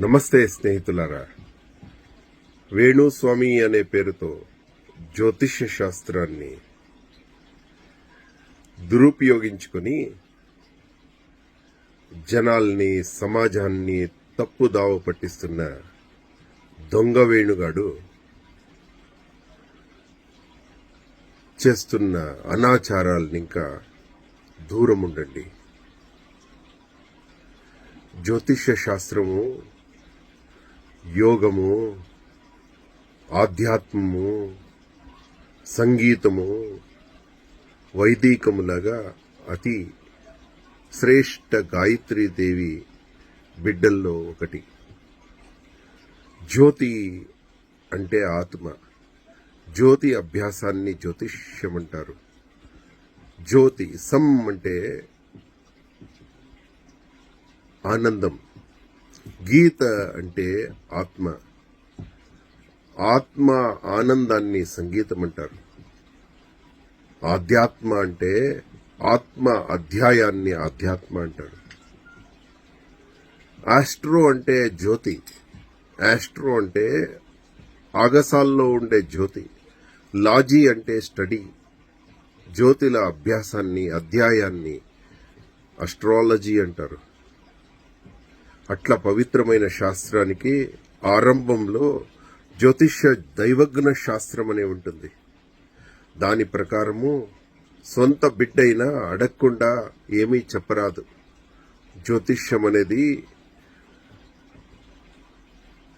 నమస్తే స్నేహితులారా. వేణుస్వామి అనే పేరుతో జ్యోతిష్య శాస్త్రాన్ని దురుపయోగించుకొని జనాల్ని, సమాజాన్ని తప్పుదావ పట్టిస్తున్న దొంగ వేణుగాడు చేస్తున్న అనాచారాల్ని ఇంకా దూరం ఉండండి. జ్యోతిష్య శాస్త్రము, యోగము, ఆధ్యాత్మము, సంగీతము, వైదికములాగా అతి శ్రేష్ఠ గాయత్రీదేవి బిడ్డల్లో ఒకటి. జ్యోతి అంటే ఆత్మ. జ్యోతి అభ్యాసాన్ని జ్యోతిష్యమంటారు. జ్యోతి సం అంటే ఆనందం. గీత అంటే ఆత్మ. ఆత్మ ఆనందాన్ని సంగీతం అంటారు. ఆధ్యాత్మ అంటే ఆత్మ అధ్యాయాన్ని ఆధ్యాత్మ అంటారు. ఆస్ట్రో అంటే జ్యోతి. ఆస్ట్రో అంటే ఆగసాల్లో ఉండే జ్యోతి. లాజీ అంటే స్టడీ. జ్యోతిల అభ్యాసాన్ని, అధ్యాయాన్ని అస్ట్రాలజీ అంటారు. అట్లా పవిత్రమైన శాస్త్రానికి ఆరంభంలో జ్యోతిష్య దైవజ్ఞ శాస్త్రం అనే ఉంటుంది. దాని ప్రకారము సొంత బిడ్డైనా అడగకుండా ఏమీ చెప్పరాదు. జ్యోతిష్యం అనేది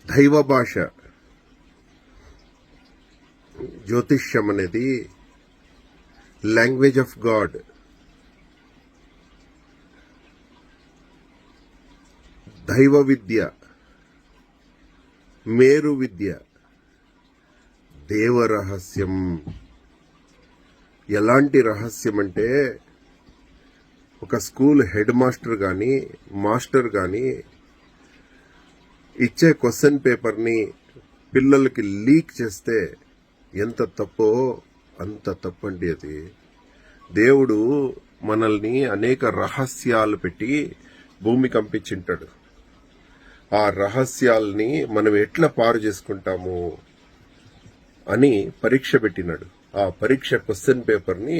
దైవ భాష. జ్యోతిష్యం అనేది లాంగ్వేజ్ ఆఫ్ గాడ్. దైవ విద్య, మేరు విద్య, దేవ రహస్యం. ఎలాంటి రహస్యం అంటే ఒక స్కూల్ హెడ్ మాస్టర్ గాని, మాస్టర్ గాని ఇచ్చే క్వశ్చన్ పేపర్ని పిల్లలకి లీక్ చేస్తే ఎంత తప్పో అంత తప్పండి అది. దేవుడు మనల్ని అనేక రహస్యాలు పెట్టి భూమికి పంపించింటాడు. ఆ రహస్యాల్ని మనం ఎట్లా పారు చేసుకుంటాము అని పరీక్ష పెట్టినాడు. ఆ పరీక్ష క్వశ్చన్ పేపర్ని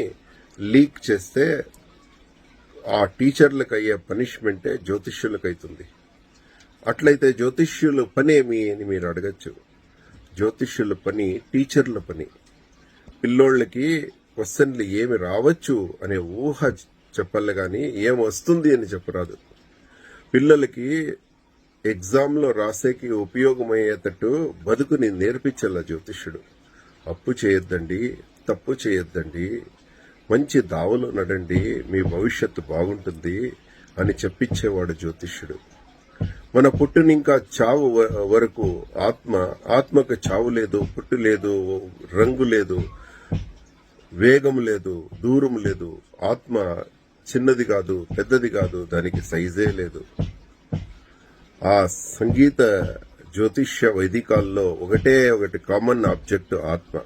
లీక్ చేస్తే ఆ టీచర్లకు అయ్యే పనిష్మెంటే జ్యోతిష్యులకు అవుతుంది. అట్లయితే జ్యోతిష్యుల పనేమి అని మీరు అడగచ్చు. జ్యోతిష్యుల పని టీచర్ల పని. పిల్లోళ్ళకి క్వశ్చన్లు ఏమి రావచ్చు అనే ఊహ చెప్పాలి గాని ఏం వస్తుంది అని చెప్పరాదు. పిల్లలకి ఎగ్జామ్లో రాసేకి ఉపయోగమయ్యేటట్టు బతుకుని నేర్పించాల జ్యోతిష్యుడు. అప్పు చేయొద్దండి, తప్పు చేయొద్దండి, మంచి దావలో నడండి, మీ భవిష్యత్తు బాగుంటుంది అని చెప్పించేవాడు జ్యోతిష్యుడు. మన పుట్టునింకా చావు వరకు ఆత్మకు చావు లేదు, పుట్టు లేదు, రంగు లేదు, వేగం లేదు, దూరం లేదు. ఆత్మ చిన్నది కాదు, పెద్దది కాదు, దానికి సైజే లేదు. ఆ సంగీత జ్యోతిష్య వైదికాల్లో ఒకటి కామన్ ఆబ్జెక్ట్ ఆత్మ.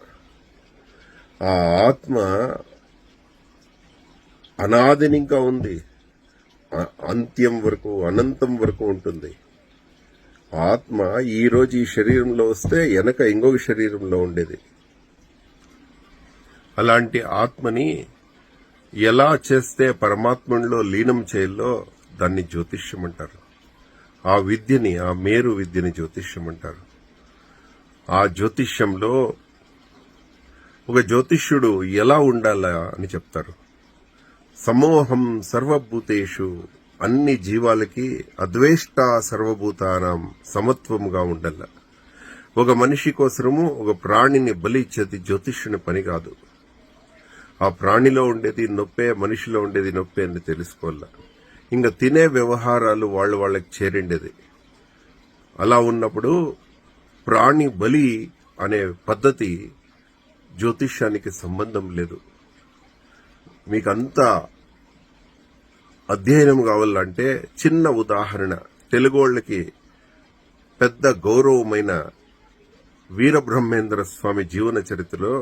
ఆ ఆత్మ అనాదినింకా ఉంది, అంత్యం వరకు, అనంతం వరకు ఉంటుంది. ఆత్మ ఈ రోజు ఈ శరీరంలో వస్తే వెనక ఇంకొక శరీరంలో ఉండేది. అలాంటి ఆత్మని ఎలా చేస్తే పరమాత్మలో లీనం చేయాలో దాన్ని జ్యోతిష్యం అంటారు. ఆ విద్యని, ఆ మేరు విద్యని జ్యోతిష్యం అంటారు. ఆ జ్యోతిష్యంలో ఒక జ్యోతిష్యుడు ఎలా ఉండాలా అని చెప్తారు. సమోహం సర్వభూతేషు, అన్ని జీవాలకి అద్వేష్ట సర్వభూతానాం, సమత్వముగా ఉండాల. ఒక మనిషి కోసము ఒక ప్రాణిని బలి ఇచ్చేది జ్యోతిష్యుని పని కాదు. ఆ ప్రాణిలో ఉండేది నొప్పే, మనిషిలో ఉండేది నొప్పే అని తెలుసుకోవాల. ఇంకా తినే వ్యవహారాలు వాళ్ళకి చేరిండేది. అలా ఉన్నప్పుడు ప్రాణి బలి అనే పద్ధతి జ్యోతిష్యానికి సంబంధం లేదు. మీకంతా అధ్యయనం కావాలంటే చిన్న ఉదాహరణ. తెలుగోళ్ళకి పెద్ద గౌరవమైన వీరబ్రహ్మేంద్ర స్వామి జీవన చరిత్రలో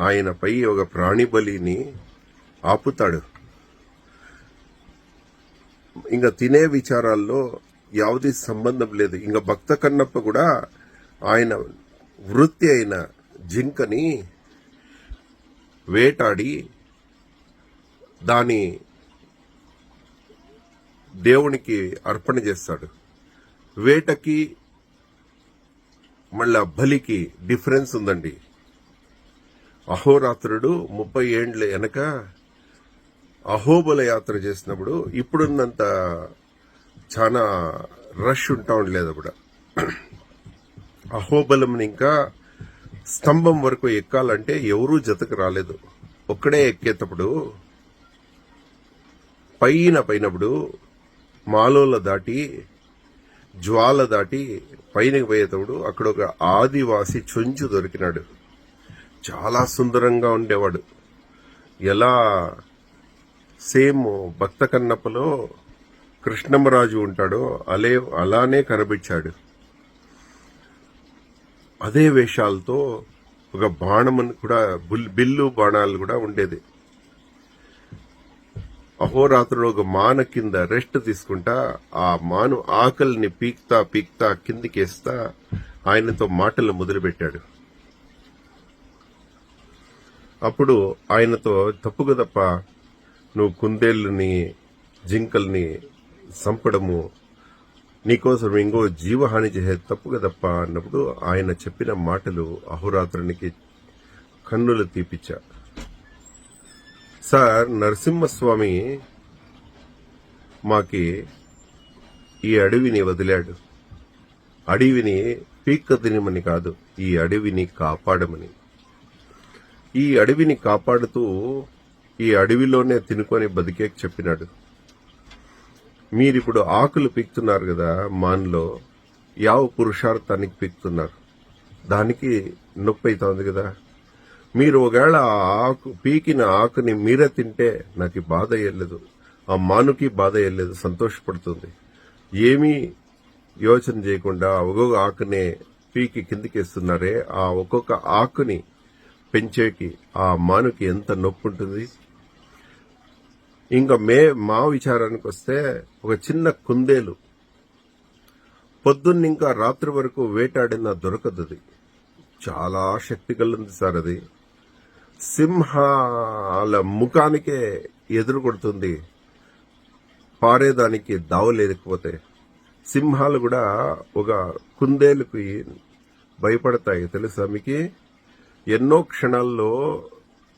ఆయనపై ఒక ప్రాణి బలిని ఆపుతాడు. ఇంకా తినే విచారాల్లో యావది సంబంధం లేదు. ఇంకా భక్త కన్నప్ప కూడా ఆయన వృత్తి అయిన జింకని వేటాడి దాని దేవునికి అర్పణ చేస్తాడు. వేటకి మళ్ళా బలికి డిఫరెన్స్ ఉందండి. అహోరాత్రుడు 30 ఏండ్ల వెనక అహోబల యాత్ర చేసినప్పుడు ఇప్పుడున్నంత చాలా రష్ ఉంటా ఉండలేదు. అప్పుడు అహోబలంని ఇంకా స్తంభం వరకు ఎక్కాలంటే ఎవరూ జతకు రాలేదు. ఒక్కడే ఎక్కేటప్పుడు పైనప్పుడు మాలోల దాటి జ్వాల దాటి పైనకి పోయేటప్పుడు అక్కడ ఒక ఆదివాసి చొంచు దొరికినాడు. చాలా సుందరంగా ఉండేవాడు. ఎలా సేమ్ భక్త కన్నప్పలో కృష్ణమరాజు ఉంటాడో అలానే కనిపించాడు. అదే వేషాలతో ఒక బాణం కూడా బిల్లు బాణాలు కూడా ఉండేది. అహోరాత్రుడు ఒక మాన కింద రెస్ట్ తీసుకుంటా ఆ మాను ఆకలిని పీక్తా కిందికేస్తా ఆయనతో మాటలు మొదలుపెట్టాడు. అప్పుడు ఆయనతో తప్పుగా తప్ప నువ్వు కుందేళ్లని జింకల్ని చంపడము నీకోసం ఇంకో జీవహాని చేసే తప్పుగా తప్ప అన్నప్పుడు ఆయన చెప్పిన మాటలు అహోరాత్రునికి కన్నులు తీపిచ్చా. సార్, నరసింహస్వామి మాకి ఈ అడవిని వదిలాడు. అడవిని పీక్క తినమని కాదు, ఈ అడవిని కాపాడమని. ఈ అడవిని కాపాడుతూ ఈ అడవిలోనే తినుకొని బతికే చెప్పినాడు. మీరిప్పుడు ఆకులు పీక్తున్నారు కదా మాన్లో, యావ పురుషార్థానికి పీక్తున్నారు. దానికి నొప్పి అవుతుంది కదా. మీరు ఒకవేళ ఆకు పీకిన ఆకుని మీరే తింటే నాకు బాధ అయ్యలేదు, ఆ మానుకి బాధ అయ్యలేదు, సంతోషపడుతుంది. ఏమీ యోచన చేయకుండా ఒక్కొక్క ఆకునే పీకి కిందికేస్తున్నారే, ఆ ఒక్కొక్క ఆకుని పెంచేకి ఆ మానుకి ఎంత నొప్పి ఉంటుంది. ఇంకా మా విచారానికి వస్తే ఒక చిన్న కుందేలు పొద్దున్నింకా రాత్రి వరకు వేటాడినా దొరకదు. అది చాలా శక్తి కలిగింది సార్. అది సింహాల ముఖానికే ఎదురు కొడుతుంది, పారేదానికి దావలేకపోతే. సింహాలు కూడా ఒక కుందేలుకి భయపడతాయి తెలుసా మీకు. ఎన్నో క్షణాల్లో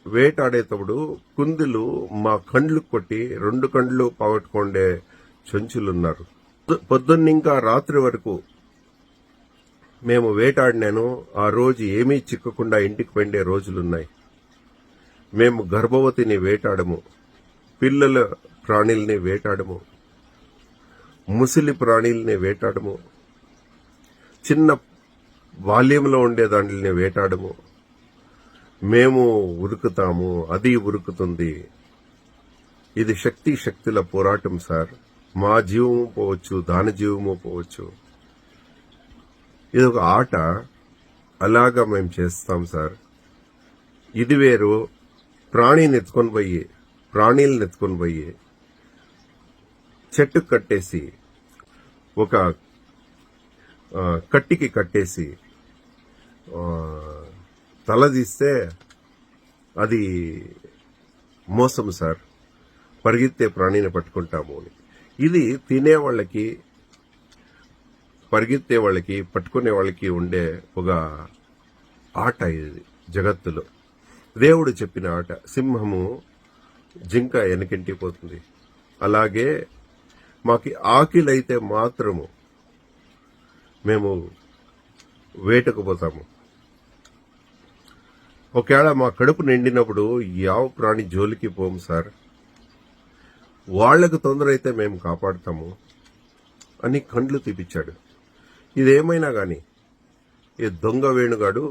వేటాడేటప్పుడు కుందులు మా కండ్లు కొట్టి 2 కండ్లు పోగొట్టుకుండే చంచులున్నారు. పొద్దున్నింకా రాత్రి వరకు మేము వేటాడినాను. ఆ రోజు ఏమీ చిక్కకుండా ఇంటికి పండే రోజులున్నాయి. మేము గర్భవతిని వేటాడము, పిల్లల ప్రాణుల్ని వేటాడము, ముసలి ప్రాణుల్ని వేటాడము, చిన్న బాల్యంలో ఉండే దాంట్ని వేటాడము. మేము ఉరుకుతాము, అది ఉరుకుతుంది. ఇది శక్తుల పోరాటం సార్. మా జీవము పోవచ్చు, దాని జీవము పోవచ్చు. ఇది ఒక ఆట, అలాగా మేము చేస్తాం సార్. ఇది వేరు. ప్రాణిని ఎత్తుకొని పోయి చెట్టు కట్టేసి ఒక కట్టికి కట్టేసి తల తీస్తే అది మోసం సార్. పరిగెత్తే ప్రాణిని పట్టుకుంటాము అని. ఇది తినేవాళ్ళకి, పరిగెత్తే వాళ్ళకి, పట్టుకునే వాళ్ళకి ఉండే ఒక ఆట. ఇది జగత్తులో దేవుడు చెప్పిన ఆట. సింహము జింక వెనకింటికి పోతుంది. అలాగే మాకి ఆకిలైతే మాత్రము మేము వేటకు పోతాము. ఒకవేళ మా కడుపు నిండినప్పుడు యావ ప్రాణి జోలికి పోము సార్. వాళ్లకు తొందర అయితే మేము కాపాడుతాము అని కండ్లు తీపిచ్చాడు. ఇదేమైనా గాని ఈ దొంగ వేణుగాడు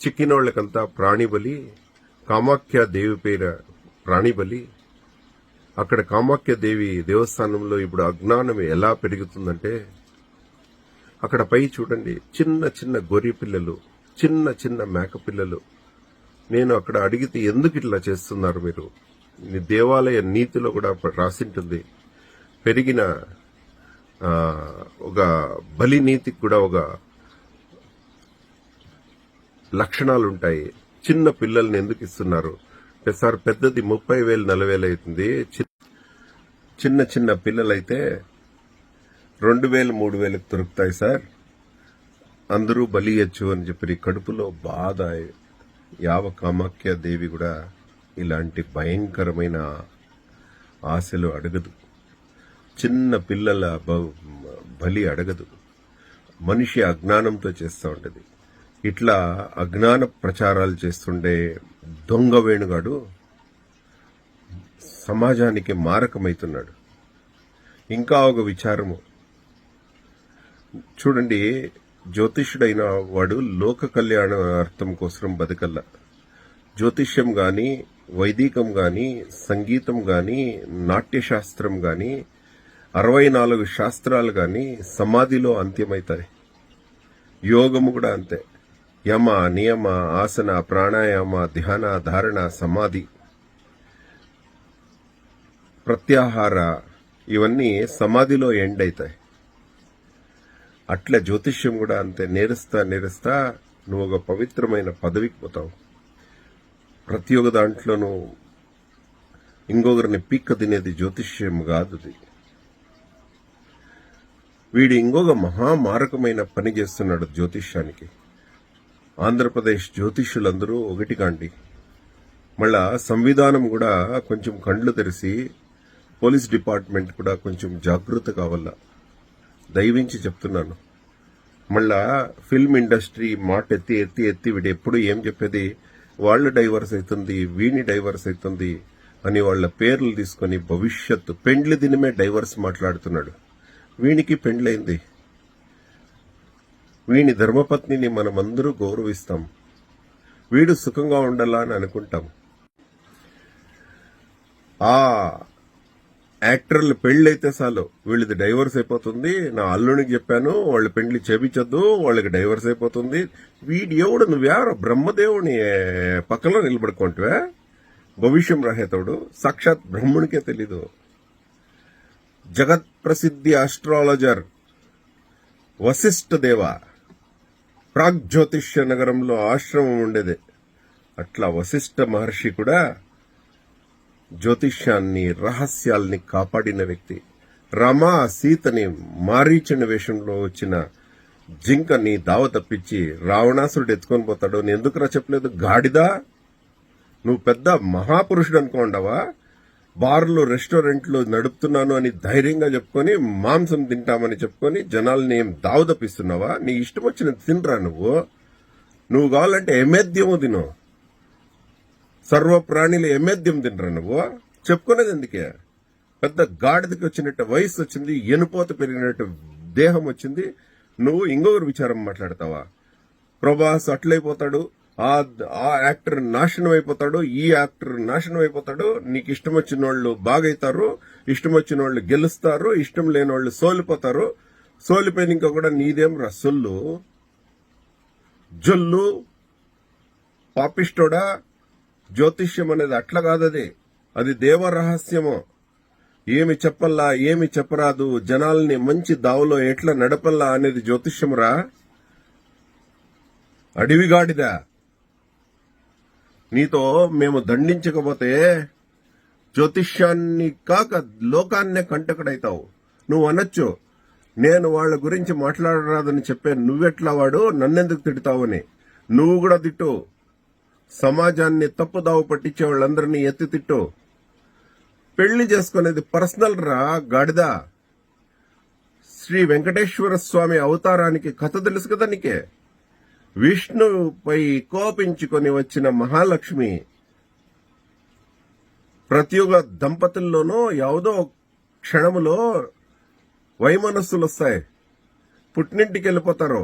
చిక్కినోళ్లకంతా ప్రాణిబలి, కామాఖ్య దేవి పేర ప్రాణిబలి. అక్కడ కామాఖ్య దేవి దేవస్థానంలో ఇప్పుడు అజ్ఞానం ఎలా పెరుగుతుందంటే, అక్కడ పై చూడండి, చిన్న చిన్న గొర్రె పిల్లలు, చిన్న మేక పిల్లలు. నేను అక్కడ అడిగితే ఎందుకు ఇట్లా చేస్తున్నారు మీరు, దేవాలయ నీతిలో కూడా రాసింటుంది, పెరిగిన ఒక బలి నీతికి కూడా ఒక లక్షణాలు ఉంటాయి. చిన్న పిల్లల్ని ఎందుకు ఇస్తున్నారు అంటే, సార్ పెద్దది 30,000 40,000 అవుతుంది, చిన్న చిన్న పిల్లలైతే 2,000 3,000 దొరుకుతాయి సార్, అందరూ బలియచ్చు అని చెప్పి కడుపులో బాధ. యావ కామాఖ్య దేవి కూడా ఇలాంటి భయంకరమైన ఆశలు అడగదు, చిన్న పిల్లల బలి అడగదు. మనిషి అజ్ఞానంతో చేస్తూ ఉంటది. ఇట్లా అజ్ఞాన ప్రచారాలు చేస్తుండే దొంగ వేణుగాడు సమాజానికి మారకమైతున్నాడు. ఇంకా ఒక విచారము చూడండి, జ్యోతిష్యుడైన వాడు లోక కళ్యాణార్థం కోసం బతకల్ల. జ్యోతిష్యం గాని, వైదికం గాని, సంగీతం గాని, నాట్యశాస్త్రం గాని, 64 శాస్త్రాలు గాని సమాధిలో అంత్యమవుతాయి. యోగము కూడా అంతే. యమ, నియమ, ఆసన, ప్రాణాయామ, ధ్యాన, ధారణ, సమాధి, ప్రత్యాహార ఇవన్నీ సమాధిలో ఎండ్ అవుతాయి. అట్లా జ్యోతిష్యం కూడా అంతే. నేరుస్తా నువ్వు ఒక పవిత్రమైన పదవికి పోతావు. ప్రతి ఒక్క దాంట్లోనూ ఇంకొకరిని పీక్క తినేది జ్యోతిష్యం కాదు. వీడు ఇంకొక మహామారకమైన పని చేస్తున్నాడు జ్యోతిష్యానికి. ఆంధ్రప్రదేశ్ జ్యోతిష్యులందరూ ఒకటి కాండి. మళ్ళా సంవిధానం కూడా కొంచెం కండ్లు తెరిచి, పోలీస్ డిపార్ట్మెంట్ కూడా కొంచెం జాగృత కావాల. దయవించి చెప్తున్నాను. మళ్ళా ఫిల్మ్ ఇండస్ట్రీ మాట ఎత్తి ఎత్తి ఎత్తి వీడు ఎప్పుడు ఏం చెప్పేది, వాళ్ళు డైవర్స్ అవుతుంది, వీని డైవర్స్ అవుతుంది అని వాళ్ళ పేర్లు తీసుకుని భవిష్యత్తు పెండ్లి దినమే డైవర్స్ మాట్లాడుతున్నాడు. వీనికి పెండ్లైంది, వీని ధర్మపత్నిని మనమందరూ గౌరవిస్తాం, వీడు సుఖంగా ఉండాలా అని అనుకుంటాం. ఆ యాక్టర్లు పెళ్లైతే చాలు వీళ్ళది డైవర్స్ అయిపోతుంది. నా అల్లునికి చెప్పాను, వాళ్ళ పెండ్లి చేపించొద్దు, వాళ్ళకి డైవర్స్ అయిపోతుంది. వీడు ఎవడు, నువ్వెవరో బ్రహ్మదేవుని పక్కలో నిలబడుకుంటువే? భవిష్యం రహేతోడు సాక్షాత్ బ్రహ్మునికే తెలీదు. జగత్ ప్రసిద్ధి ఆస్ట్రాలజర్ వశిష్ఠ దేవ ప్రాగ్జ్యోతిష్య నగరంలో ఆశ్రమం ఉండేది. అట్లా వశిష్ఠ మహర్షి కూడా జ్యోతిష్యాన్ని, రహస్యాల్ని కాపాడిన వ్యక్తి. రమా సీతని మారీచుని వేషంలో వచ్చిన జింకని దావ తప్పించి రావణాసురుడు ఎత్తుకొని పోతాడు. నేను ఎందుకురా చెప్పలేదు? గాడిదా, నువ్వు పెద్ద మహాపురుషుడు అనుకోండావా? బార్లు, రెస్టారెంట్లు నడుపుతున్నాను అని ధైర్యంగా చెప్పుకొని, మాంసం తింటామని చెప్పుకొని జనాల్ని ఏం దావ తప్పిస్తున్నావా? నీ ఇష్టం వచ్చిన తినరా నువ్వు కావాలంటే ఎమేద్యము తిను, సర్వ ప్రాణిలు ఎమేద్యం తినరా నువ్వు? చెప్పుకునేది ఎందుకే? పెద్ద గాడిదకి వచ్చినట్టు వయసు వచ్చింది, ఎనుపోత పెరిగినట్టు దేహం వచ్చింది, నువ్వు ఇంకొకరు విచారం మాట్లాడతావా? ప్రభాస్ అట్లయిపోతాడు, ఆ యాక్టర్ నాశనం అయిపోతాడు, ఈ యాక్టర్ నాశనం అయిపోతాడు, నీకు ఇష్టం వచ్చిన వాళ్ళు బాగైతారు, ఇష్టం వచ్చిన వాళ్ళు గెలుస్తారు, ఇష్టం లేని వాళ్ళు సోలిపోతారు. సోలిపోయిన ఇంకా కూడా నీదేం రా సొల్లు, జొల్లు, పాపిష్టోడా? జ్యోతిష్యం అనేది అట్లా కాదది, అది దేవ రహస్యము. ఏమి చెప్పల్లా, ఏమి చెప్పరాదు, జనాల్ని మంచి దావలో ఎట్లా నడపల్లా అనేది జ్యోతిష్యమురా? అడవిగాడిదా? నీతో మేము దండించకపోతే జ్యోతిష్యాన్ని కాక లోకాన్నే కంటకడైతావు. నువ్వు అనొచ్చు, నేను వాళ్ళ గురించి మాట్లాడరాదని చెప్పే నువ్వెట్లా వాడు, నన్నెందుకు తిడతావని. నువ్వు కూడా తిట్టు, సమాజాన్ని తప్పుదావు పట్టించే వాళ్ళందరినీ ఎత్తి తిట్టు. పెళ్లి చేసుకునేది పర్సనల్ రా గాడిదా. శ్రీ వెంకటేశ్వర స్వామి అవతారానికి కథ తెలుసు కదా నీకే. విష్ణుపై కోపించుకొని వచ్చిన మహాలక్ష్మి ప్రతి ఒక్క దంపతుల్లోనూ ಯಾವುದೋ క్షణములో వైమనస్సులు వస్తాయి, పుట్టినింటికి వెళ్ళిపోతారు.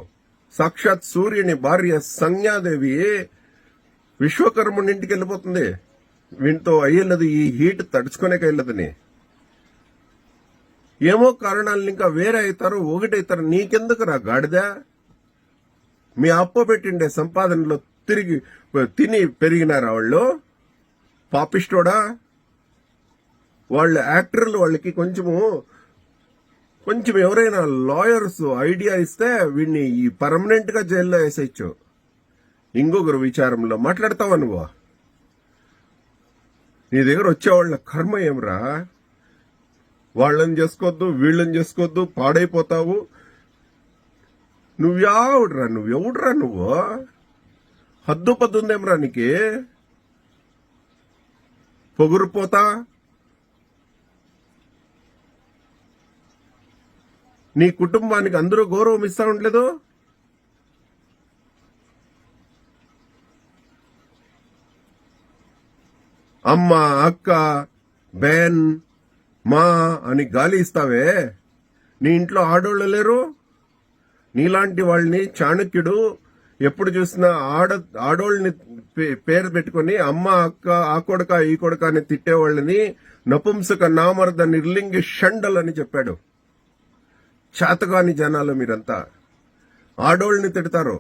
సాక్షాత్ సూర్యుని భార్య సంజ్ఞాదేవి విశ్వకర్మునింటికి వెళ్ళిపోతుంది. వీటితో అయ్యేది ఈ హీట్ తడుచుకునేకి వెళ్ళదని. ఏమో కారణాలు ఇంకా వేరే అవుతారు, ఒకటవుతారు. నీకెందుకు రా గాడిదా? మీ అప్ప పెట్టిండే సంపాదనలో తిరిగి తిని పెరిగినారా వాళ్ళు? పాపిష్టోడా? వాళ్ళ యాక్టర్లు వాళ్ళకి కొంచెం ఎవరైనా లాయర్స్ ఐడియా ఇస్తే వీడిని ఈ పర్మనెంట్ గా జైల్లో వేసేయచ్చు. ఇంకొకరు విచారంలో మాట్లాడతావా నువ్వు? నీ దగ్గర వచ్చేవాళ్ళ కర్మ ఏమరా? వాళ్ళని చేసుకోవద్దు, వీళ్ళని చేసుకోవద్దు, పాడైపోతావు. నువ్వెవడురా నువ్వు? హద్దు పద్దుందేమరా నీకి? పొగురుపోతా నీ కుటుంబానికి అందరూ గౌరవం ఇస్తా ఉండలేదు. అమ్మ, అక్క, బెన్, మా అని గాలి ఇస్తావే. నీ ఇంట్లో ఆడోళ్ళు లేరు? నీలాంటి వాళ్ళని చాణక్యుడు ఎప్పుడు చూసినా ఆడోళ్ళని పేరు పెట్టుకుని అమ్మ, అక్క, ఆ కొడక, ఈ కొడక అని తిట్టేవాళ్ళని నపుంసక నామర్ద నిర్లింగి షండల్ అని చెప్పాడు. చేతగాని జనాలు మీరంతా ఆడోళ్ళని తిడతారు.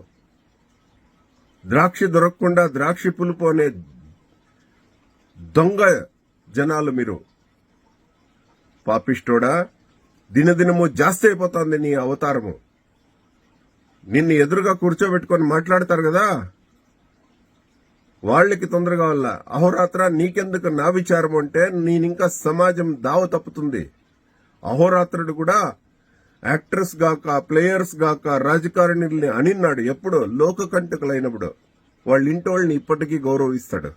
ద్రాక్ష దొరకకుండా ద్రాక్ష పులుపు అనే దొంగ జనాలు మీరు. పాపిష్టోడా, దినదినము జాస్తి అయిపోతుంది నీ అవతారము. నిన్ను ఎదురుగా కూర్చోబెట్టుకొని మాట్లాడతారు కదా, వాళ్ళకి తొందరగా వల్ల అహోరాత్ర నీకెందుకు నా విచారం అంటే నేనింకా సమాజం దావ తప్పుతుంది. అహోరాత్రుడు కూడా యాక్టర్స్ గాక, ప్లేయర్స్ గాక, రాజకారణిని అనిన్నాడు. ఎప్పుడు లోక కంటకులైనప్పుడు వాళ్ళ ఇంటోళ్ళని ఇప్పటికీ గౌరవిస్తాడు.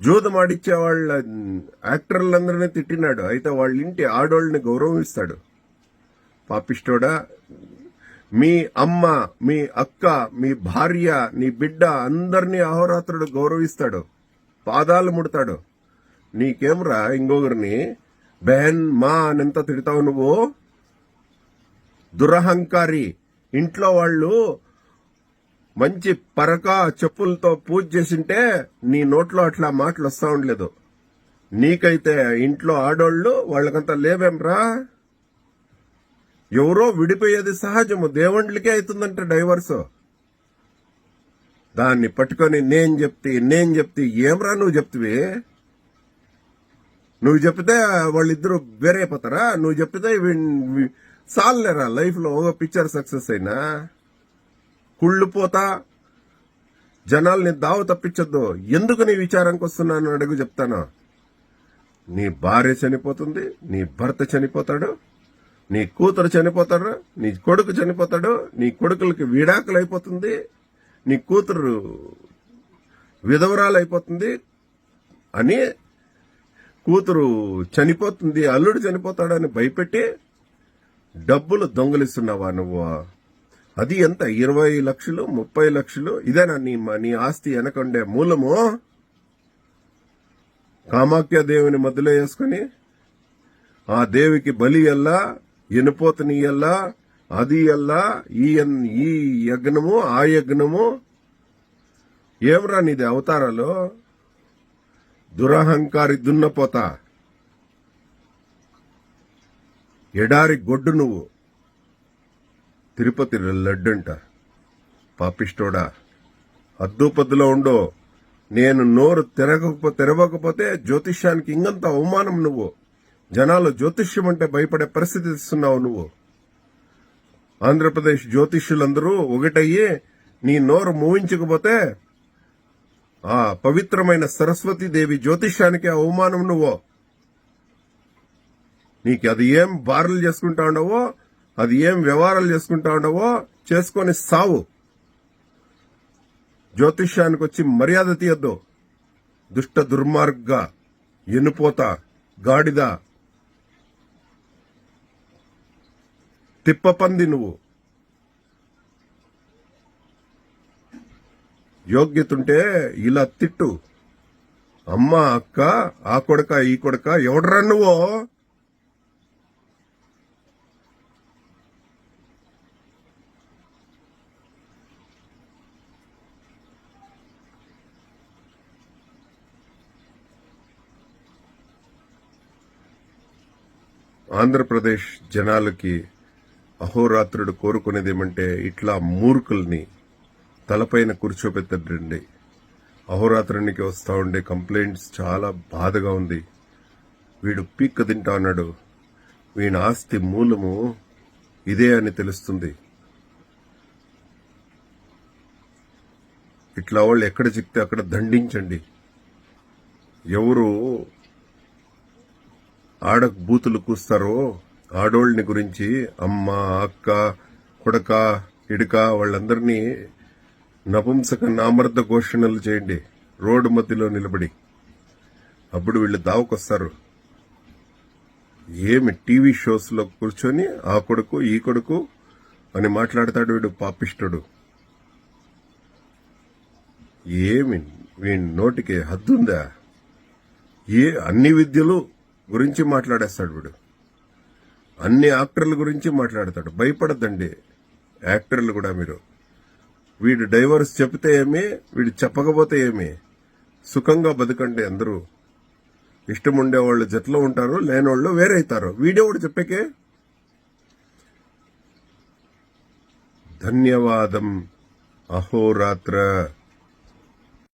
జూదమాడిచ్చే వాళ్ళ యాక్టర్లందరినీ తిట్టినాడు, అయితే వాళ్ళ ఇంటి ఆడోళ్ళని గౌరవిస్తాడు. పాపిష్టోడా, మీ అమ్మ, మీ అక్క, మీ భార్య, నీ బిడ్డ అందరినీ అహోరాత్రుడు గౌరవిస్తాడు, పాదాలు ముడతాడు. నీకేమ్రా ఇంకొకరిని బెహన్, మా అనంత తిడతావు నువ్వు? దురహంకారి. ఇంట్లో వాళ్ళు మంచి పరక చెప్పులతో పూజ చేసింటే నీ నోట్లో అట్లా మాటలు వస్తా ఉండలేదు. నీకైతే ఇంట్లో ఆడోళ్ళు వాళ్ళకంతా లేవేమ్రా? ఎవరో విడిపోయేది సహజము, దేవుండ్లకే అవుతుందంట డైవర్స్. దాన్ని పట్టుకొని నేను చెప్తే ఏమ్రా నువ్వు చెప్తివి? నువ్వు చెప్తే వాళ్ళిద్దరూ వేరే అయిపోతారా? నువ్వు చెప్తే సాలేరా లైఫ్ లో ఒక పిక్చర్ సక్సెస్ అయినా? కుళ్ళుపోతా జనాల్ని దావ తప్పించొద్దు. ఎందుకు నీ విచారానికి వస్తున్నాను అడుగు, చెప్తాను. నీ భార్య చనిపోతుంది, నీ భర్త చనిపోతాడు, నీ కూతురు చనిపోతాడు, నీ కొడుకు చనిపోతాడు, నీ కొడుకులకి విడాకులు అయిపోతుంది, నీ కూతురు విధవరాలు అయిపోతుంది అని, కూతురు చనిపోతుంది, అల్లుడు చనిపోతాడని భయపెట్టి డబ్బులు దొంగలిస్తున్నావా నువ్వు? అది ఎంత? 20 లక్షలు, 30 లక్షలు? ఇదేనా నీ ఆస్తి వెనకండే మూలము? కామాఖ్య దేవుని మధ్యలో వేసుకుని ఆ దేవికి బలి ఎల్లా, ఎనుపోతని ఎల్లా, అది ఎల్లా, ఈ యజ్ఞము, ఆ యజ్ఞము. ఏమరా నీది అవతారాలు? దురహంకారి దున్నపోతా, ఎడారి గొడ్డు నువ్వు. తిరుపతి లడ్డంట. పాపిష్టోడా, అద్దుపద్దులో ఉండో. నేను నోరు తెరవకపోతే జ్యోతిష్యానికి ఇంకంత అవమానం నువ్వు. జనాలు జ్యోతిష్యం అంటే భయపడే పరిస్థితి ఇస్తున్నావు నువ్వు. ఆంధ్రప్రదేశ్ జ్యోతిష్యులందరూ ఒకటయ్యి నీ నోరు మూయించకపోతే ఆ పవిత్రమైన సరస్వతీదేవి జ్యోతిష్యానికి అవమానం నువ్వు. నీకు అది ఏం బారులు చేసుకుంటా ఉండవో, అది ఏం వ్యవహారాలు చేసుకుంటా ఉండవో చేసుకొని సావు. జ్యోతిష్యానికి వచ్చి మర్యాద తీయద్దు. దుష్ట దుర్మార్గ, ఎన్నుపోతా, గాడిద, తిప్పపంది నువ్వు. యోగ్యతుంటే ఇలా తిట్టు. అమ్మ, అక్క, ఆ కొడక, ఈ కొడక, ఎవడరా నువ్వు? ఆంధ్రప్రదేశ్ జనాలకి అహోరాత్రుడు కోరుకునేదేమంటే ఇట్లా మూర్ఖుల్ని తలపైన కూర్చోబెట్టండి. అహోరాత్రునికి వస్తా ఉండే కంప్లైంట్స్ చాలా బాధగా ఉంది. వీడు పీక్క తింటా అన్నాడు. వీని ఆస్తి మూలము ఇదే అని తెలుస్తుంది. ఇట్లా వాళ్ళు ఎక్కడ చిక్తే అక్కడ దండించండి. ఎవరు ఆడ బూతులు కూస్తారో ఆడోళ్ళని గురించి అమ్మ, అక్క, కొడక, ఇడక వాళ్ళందరినీ నపుంసక నామర్ద ఘోషణలు చేయండి రోడ్డు మధ్యలో నిలబడి. అప్పుడు వీళ్ళు దావకొస్తారు. ఏమి టీవీ షోస్ లో కూర్చొని ఆ కొడుకు ఈ కొడుకు అని మాట్లాడతాడు వీడు పాపిష్టుడు. ఏమి వీడి నోటికి హద్దుందా? అన్ని విద్యలు గురించి మాట్లాడేస్తాడు వీడు. అన్ని యాక్టర్ల గురించి మాట్లాడతాడు. భయపడద్దండి యాక్టర్లు కూడా మీరు. వీడు డైవర్స్ చెప్తే ఏమి, వీడు చెప్పకపోతే ఏమి, సుఖంగా బతకండి అందరూ. ఇష్టం ఉండేవాళ్ళు జట్లో ఉంటారు, లేనివాళ్ళు వేరైతారు. వీడేవాడు చెప్పేకే. ధన్యవాదం. అహోరాత్ర.